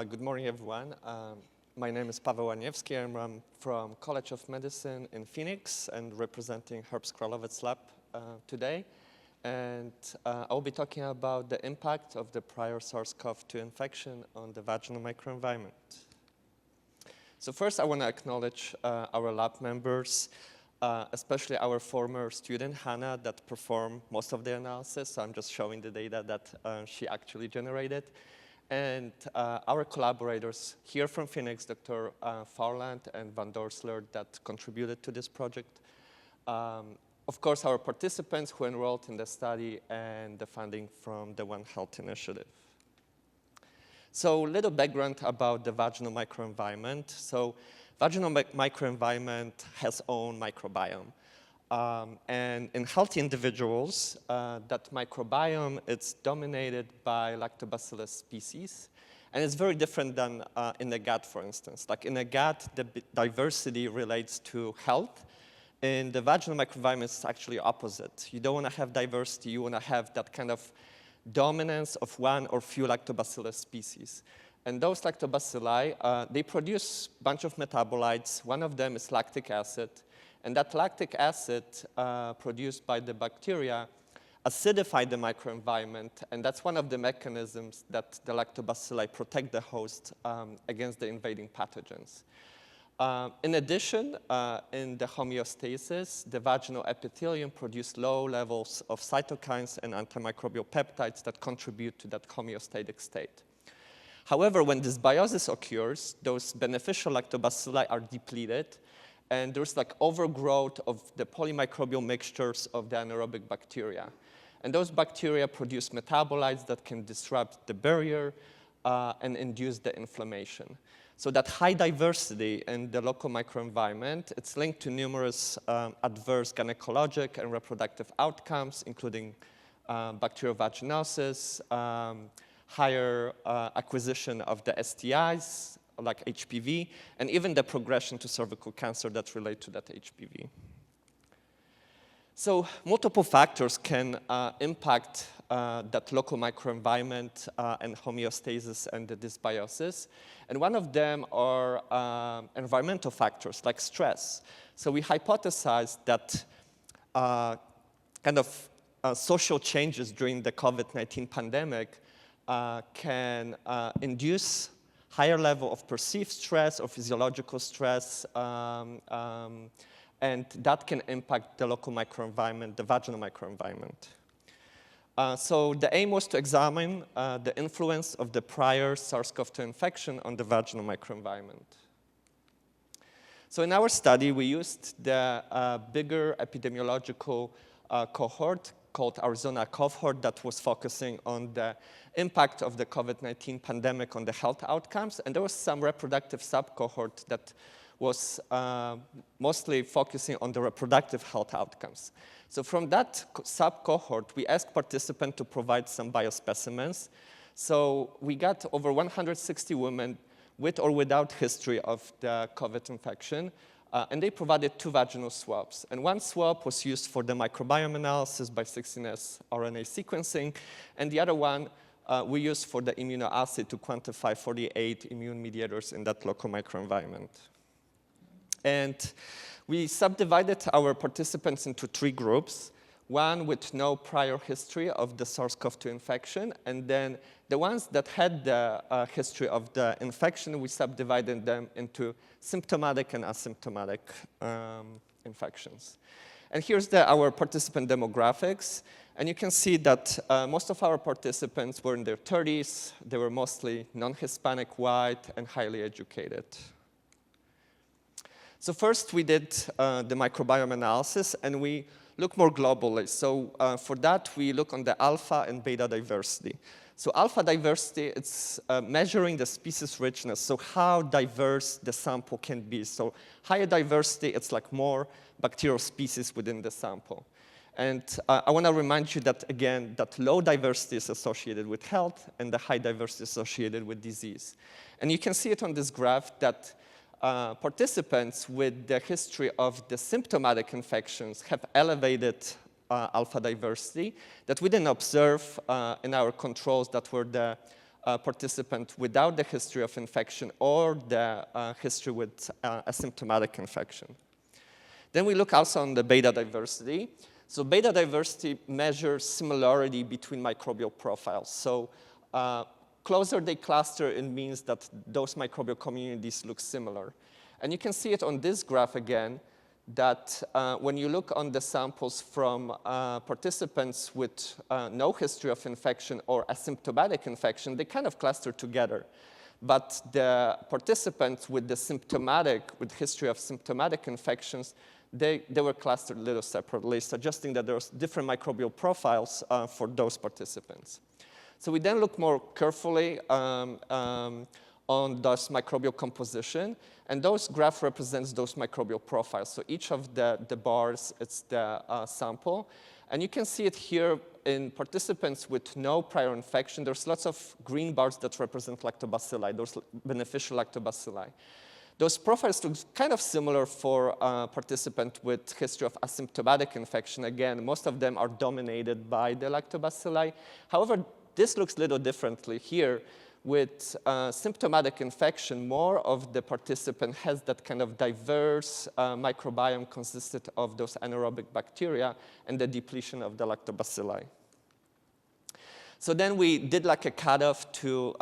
Good morning, everyone. My name is Pawel Laniewski. I'm from College of Medicine in Phoenix and representing Herbst Kralovet's lab today. And I'll be talking about the impact of the prior SARS-CoV-2 infection on the vaginal microenvironment. So first, I want to acknowledge our lab members, especially our former student, Hannah, that performed most of the analysis. So I'm just showing the data that she actually generated. And our collaborators here from Phoenix, Dr. Farland and Van Dorsler, that contributed to this project. Of course, our participants who enrolled in the study and the funding from the One Health initiative. So a little background about the vaginal microenvironment. So vaginal microenvironment has own microbiome. And in healthy individuals, that microbiome is dominated by lactobacillus species. And it's very different than in the gut, for instance. Like in the gut, the diversity relates to health. In the vaginal microenvironment, it's actually opposite. You don't want to have diversity. You want to have that kind of dominance of one or few lactobacillus species. And those lactobacilli, they produce a bunch of metabolites. One of them is lactic acid. And that lactic acid produced by the bacteria acidify the microenvironment, and that's one of the mechanisms that the lactobacilli protect the host against the invading pathogens. In addition, in the homeostasis, the vaginal epithelium produces low levels of cytokines and antimicrobial peptides that contribute to that homeostatic state. However, when dysbiosis occurs, those beneficial lactobacilli are depleted, and there's like overgrowth of the polymicrobial mixtures of the anaerobic bacteria. And those bacteria produce metabolites that can disrupt the barrier and induce the inflammation. So that high diversity in the local microenvironment, it's linked to numerous adverse gynecologic and reproductive outcomes, including bacterial vaginosis, higher acquisition of the STIs, like HPV, and even the progression to cervical cancer that relate to that HPV. So multiple factors can impact that local microenvironment and homeostasis and the dysbiosis. And one of them are environmental factors like stress. So we hypothesized that social changes during the COVID-19 pandemic can induce higher level of perceived stress or physiological stress, and that can impact the local microenvironment, the vaginal microenvironment. So the aim was to examine the influence of the prior SARS-CoV-2 infection on the vaginal microenvironment. So in our study, we used the bigger epidemiological cohort called Arizona cohort that was focusing on the impact of the COVID-19 pandemic on the health outcomes. And there was some reproductive sub-cohort that was mostly focusing on the reproductive health outcomes. So from that sub-cohort, we asked participants to provide some biospecimens. So we got over 160 women with or without history of the COVID infection. And they provided 2 vaginal swabs. And one swab was used for the microbiome analysis by 16S RNA sequencing. And the other one we used for the immunoassay to quantify 48 immune mediators in that local microenvironment. And we subdivided our participants into 3 groups. One with no prior history of the SARS-CoV-2 infection, and then the ones that had the history of the infection, we subdivided them into symptomatic and asymptomatic infections. And here's our participant demographics, and you can see that most of our participants were in their 30s. They were mostly non-Hispanic, white, and highly educated. So first, we did the microbiome analysis, and we look more globally. So for that, we look on the alpha and beta diversity. So alpha diversity, it's measuring the species richness, so how diverse the sample can be. So higher diversity, it's like more bacterial species within the sample. And I want to remind you that, again, that low diversity is associated with health, and the high diversity is associated with disease. And you can see it on this graph that participants with the history of the symptomatic infections have elevated alpha diversity that we didn't observe in our controls that were the participant without the history of infection or the history with asymptomatic infection. Then we look also on the beta diversity. So beta diversity measures similarity between microbial profiles. So closer they cluster, it means that those microbial communities look similar. And you can see it on this graph again, that when you look on the samples from participants with no history of infection or asymptomatic infection, they kind of cluster together. But the participants with the with history of symptomatic infections, they were clustered a little separately, suggesting that there's different microbial profiles for those participants. So we then look more carefully on those microbial composition, and those graph represents those microbial profiles. So each of the bars, it's the sample. And you can see it here in participants with no prior infection. There's lots of green bars that represent lactobacilli, those beneficial lactobacilli. Those profiles look kind of similar for participants with history of asymptomatic infection. Again, most of them are dominated by the lactobacilli. However, this looks a little differently here. With symptomatic infection, more of the participant has that kind of diverse microbiome consisted of those anaerobic bacteria and the depletion of the lactobacilli. So then we did like a cutoff to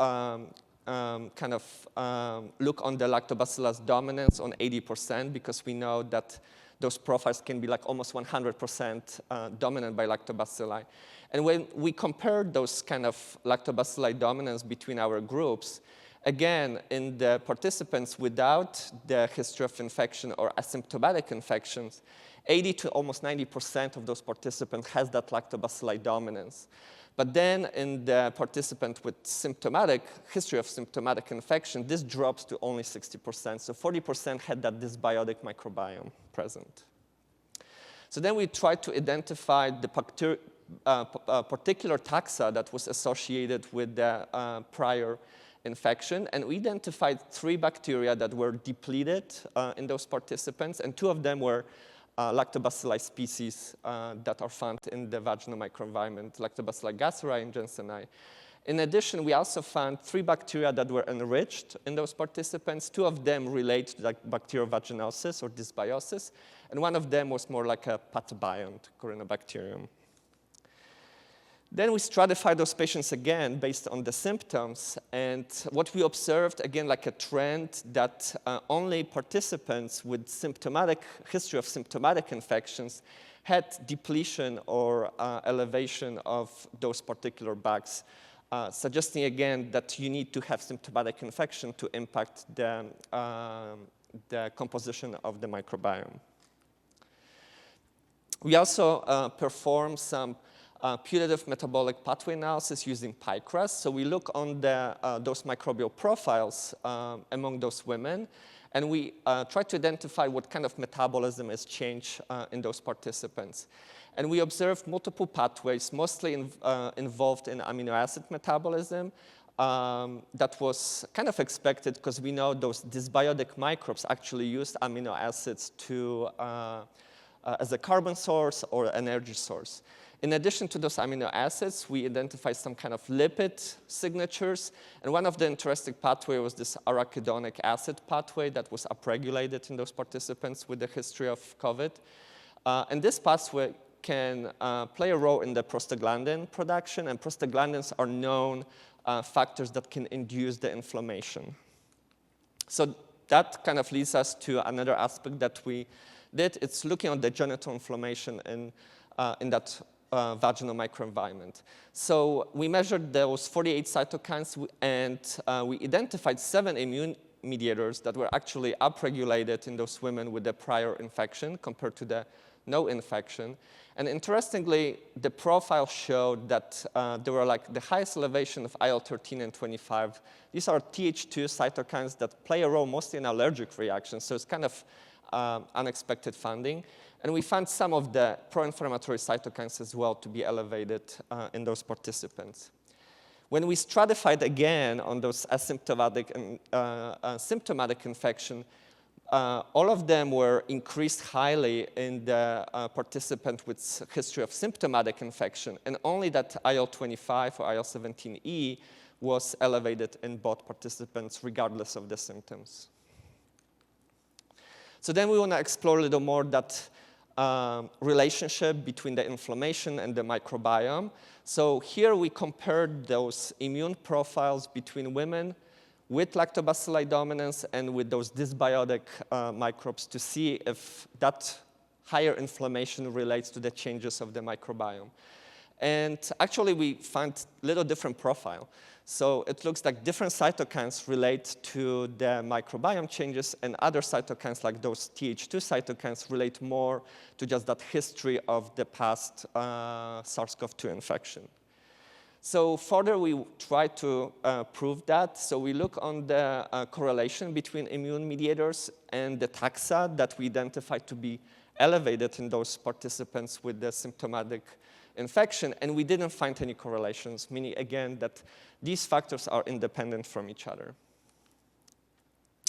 look on the lactobacillus dominance on 80%, because we know that those profiles can be like almost 100% dominant by lactobacilli. And when we compared those kind of lactobacilli dominance between our groups, again, in the participants without the history of infection or asymptomatic infections, 80 to almost 90% of those participants has that lactobacilli dominance. But then in the participant with history of symptomatic infection, this drops to only 60%. So 40% had that dysbiotic microbiome present. So then we tried to identify the particular taxa that was associated with the prior infection. And we identified 3 bacteria that were depleted in those participants, and 2 of them were lactobacilli species that are found in the vaginal microenvironment, Lactobacilli gasseri and Jensenii. In addition, we also found 3 bacteria that were enriched in those participants. 2 of them relate to like bacterial vaginosis or dysbiosis, and 1 of them was more like a pathobiont, Corynebacterium. Then we stratified those patients again based on the symptoms, and what we observed, again, like a trend that only participants with history of symptomatic infections had depletion or elevation of those particular bags, suggesting again that you need to have symptomatic infection to impact the composition of the microbiome. We also performed some putative metabolic pathway analysis using PICRAS. So we look on those microbial profiles among those women, and we try to identify what kind of metabolism is changed in those participants. And we observed multiple pathways, mostly involved in amino acid metabolism. That was kind of expected because we know those dysbiotic microbes actually use amino acids as a carbon source or energy source. In addition to those amino acids, we identified some kind of lipid signatures, and one of the interesting pathways was this arachidonic acid pathway that was upregulated in those participants with the history of COVID. And this pathway can play a role in the prostaglandin production, and prostaglandins are known factors that can induce the inflammation. So that kind of leads us to another aspect that we did. It's looking at the genital inflammation in that vaginal microenvironment. So we measured those 48 cytokines, and we identified 7 immune mediators that were actually upregulated in those women with the prior infection compared to the no infection. And interestingly, the profile showed that there were like the highest elevation of IL-13 and 25. These are Th2 cytokines that play a role mostly in allergic reactions, so it's kind of unexpected finding. And we found some of the pro-inflammatory cytokines as well to be elevated in those participants. When we stratified again on those asymptomatic and symptomatic infection, all of them were increased highly in the participant with history of symptomatic infection, and only that IL-25 or IL-17E was elevated in both participants regardless of the symptoms. So then we want to explore a little more that relationship between the inflammation and the microbiome. So here we compared those immune profiles between women with lactobacilli dominance and with those dysbiotic microbes to see if that higher inflammation relates to the changes of the microbiome. And actually, we find a little different profile. So it looks like different cytokines relate to the microbiome changes, and other cytokines, like those Th2 cytokines, relate more to just that history of the past SARS-CoV-2 infection. So further, we try to prove that. So we look on the correlation between immune mediators and the taxa that we identified to be elevated in those participants with the symptomatic infection, and we didn't find any correlations, meaning, again, that these factors are independent from each other.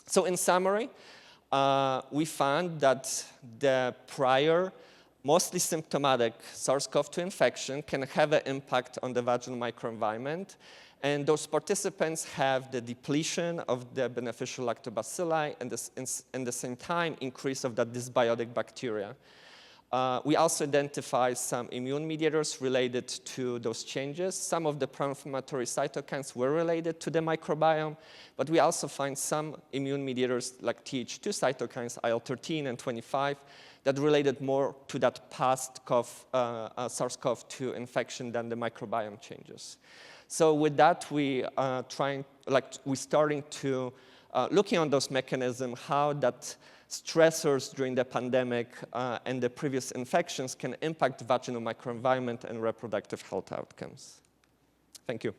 So in summary, we found that the prior, mostly symptomatic SARS-CoV-2 infection can have an impact on the vaginal microenvironment, and those participants have the depletion of the beneficial lactobacilli and at the same time increase of that dysbiotic bacteria. We also identify some immune mediators related to those changes. Some of the pro-inflammatory cytokines were related to the microbiome, but we also find some immune mediators like Th2 cytokines, IL-13 and 25, that related more to that past SARS-CoV-2 infection than the microbiome changes. So with that, we're starting to looking on those mechanisms, how that stressors during the pandemic and the previous infections can impact vaginal microenvironment and reproductive health outcomes. Thank you.